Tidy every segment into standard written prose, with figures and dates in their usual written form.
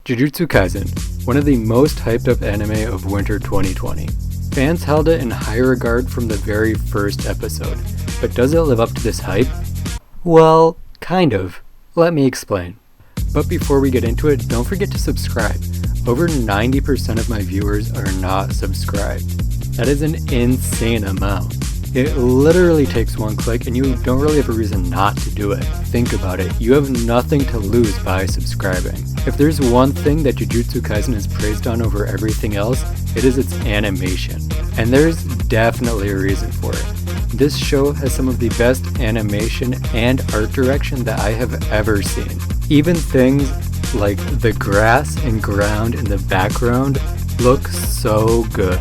Jujutsu Kaisen, one of the most hyped up anime of winter 2020. Fans held it in high regard from the very first episode, but does it live up to this hype? Well, kind of. Let me explain. But before we get into it, don't forget to subscribe. Over 90% of my viewers are not subscribed. That is an insane amount. It literally takes one click and you don't really have a reason not to do it. Think about it, you have nothing to lose by subscribing. If there's one thing that Jujutsu Kaisen is praised on over everything else, it is its animation. And there's definitely a reason for it. This show has some of the best animation and art direction that I have ever seen. Even things like the grass and ground in the background look so good.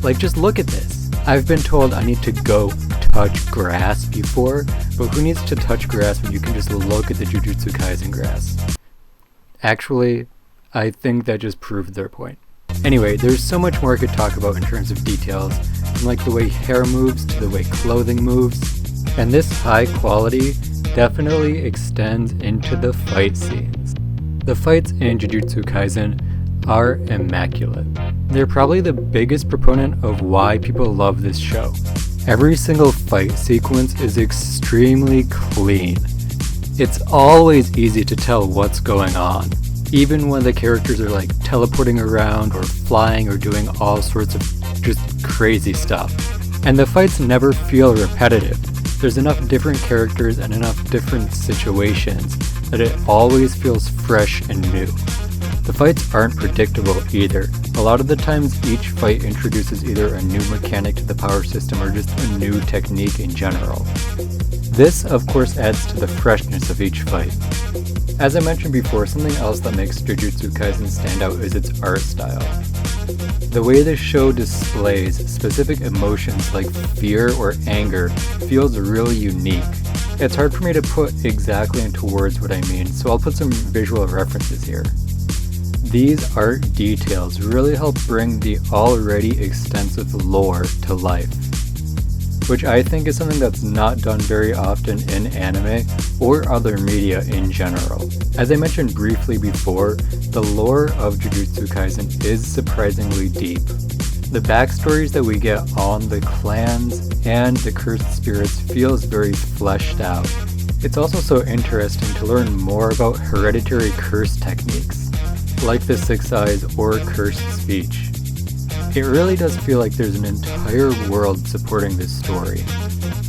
Like, just look at this. I've been told I need to go touch grass before, but who needs to touch grass when you can just look at the Jujutsu Kaisen grass? Actually, I think that just proved their point. Anyway, there's so much more I could talk about in terms of details, from like the way hair moves to the way clothing moves, and this high quality definitely extends into the fight scenes. The fights in Jujutsu Kaisen are immaculate. They're probably the biggest proponent of why people love this show. Every single fight sequence is extremely clean. It's always easy to tell what's going on, even when the characters are like teleporting around or flying or doing all sorts of just crazy stuff. And the fights never feel repetitive. There's enough different characters and enough different situations that it always feels fresh and new. The fights aren't predictable either. A lot of the times each fight introduces either a new mechanic to the power system or just a new technique in general. This of course adds to the freshness of each fight. As I mentioned before, something else that makes Jujutsu Kaisen stand out is its art style. The way the show displays specific emotions like fear or anger feels really unique. It's hard for me to put exactly into words what I mean, so I'll put some visual references here. These art details really help bring the already extensive lore to life, which I think is something that's not done very often in anime or other media in general. As I mentioned briefly before, the lore of Jujutsu Kaisen is surprisingly deep. The backstories that we get on the clans and the cursed spirits feels very fleshed out. It's also so interesting to learn more about hereditary curse techniques, like the Six Eyes or cursed speech. It really does feel like there's an entire world supporting this story,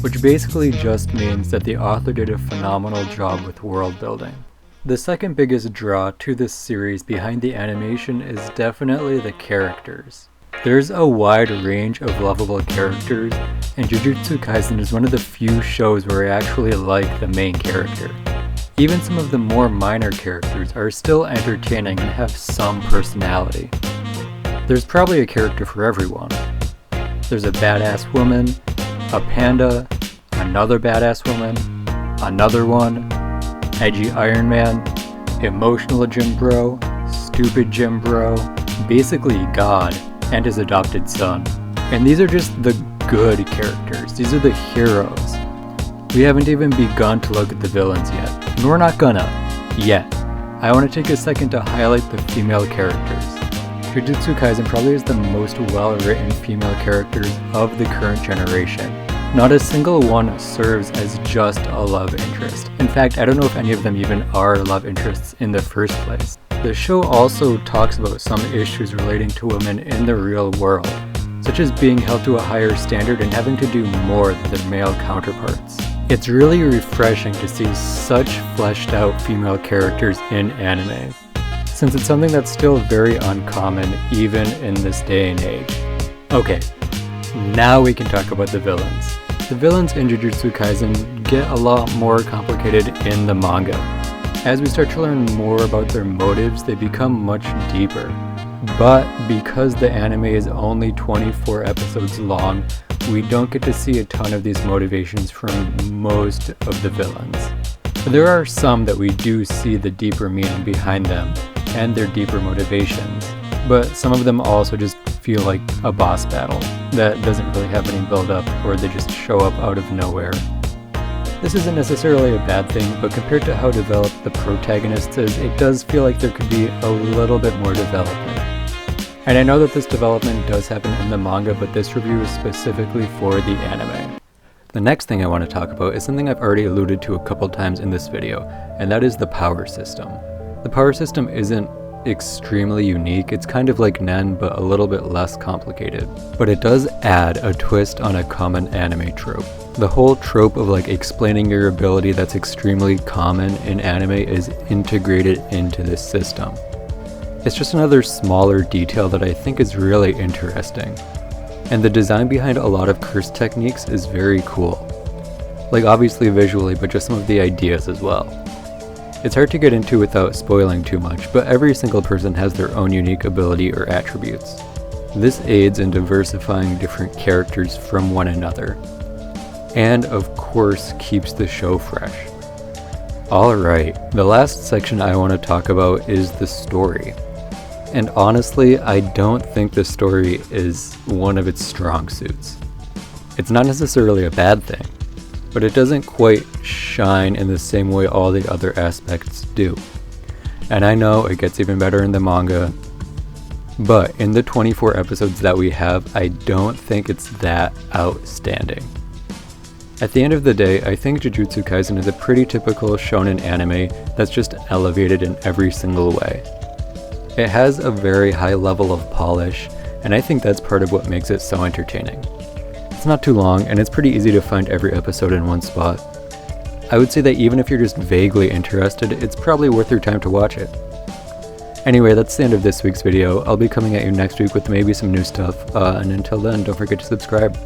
which basically just means that the author did a phenomenal job with world building. The second biggest draw to this series behind the animation is definitely the characters. There's a wide range of lovable characters, and Jujutsu Kaisen is one of the few shows where I actually like the main character. Even some of the more minor characters are still entertaining and have some personality. There's probably a character for everyone. There's a badass woman, a panda, another badass woman, another one, edgy Iron Man, emotional gym bro, stupid gym bro, basically God, and his adopted son. And these are just the good characters. These are the heroes. We haven't even begun to look at the villains yet. And we're not gonna. Yet. I want to take a second to highlight the female characters. Jujutsu Kaisen probably has the most well-written female characters of the current generation. Not a single one serves as just a love interest. In fact, I don't know if any of them even are love interests in the first place. The show also talks about some issues relating to women in the real world, such as being held to a higher standard and having to do more than their male counterparts. It's really refreshing to see such fleshed out female characters in anime, since it's something that's still very uncommon even in this day and age. Okay, now we can talk about the villains. The villains in Jujutsu Kaisen get a lot more complicated in the manga. As we start to learn more about their motives, they become much deeper. But because the anime is only 24 episodes long, we don't get to see a ton of these motivations from most of the villains. There are some that we do see the deeper meaning behind them and their deeper motivations, but some of them also just feel like a boss battle that doesn't really have any build up, or they just show up out of nowhere. This isn't necessarily a bad thing, but compared to how developed the protagonist is, it does feel like there could be a little bit more development. And I know that this development does happen in the manga, but this review is specifically for the anime. The next thing I want to talk about is something I've already alluded to a couple times in this video, and that is the power system. The power system isn't extremely unique, it's kind of like Nen, but a little bit less complicated. But it does add a twist on a common anime trope. The whole trope of like explaining your ability that's extremely common in anime is integrated into this system. It's just another smaller detail that I think is really interesting. And the design behind a lot of curse techniques is very cool. Like obviously visually, but just some of the ideas as well. It's hard to get into without spoiling too much, but every single person has their own unique ability or attributes. This aids in diversifying different characters from one another. And of course keeps the show fresh. Alright, the last section I want to talk about is the story. And honestly, I don't think the story is one of its strong suits. It's not necessarily a bad thing, but it doesn't quite shine in the same way all the other aspects do. And I know it gets even better in the manga, but in the 24 episodes that we have, I don't think it's that outstanding. At the end of the day, I think Jujutsu Kaisen is a pretty typical shonen anime that's just elevated in every single way. It has a very high level of polish, and I think that's part of what makes it so entertaining. It's not too long, and it's pretty easy to find every episode in one spot. I would say that even if you're just vaguely interested, it's probably worth your time to watch it. Anyway, that's the end of this week's video. I'll be coming at you next week with maybe some new stuff, and until then, don't forget to subscribe.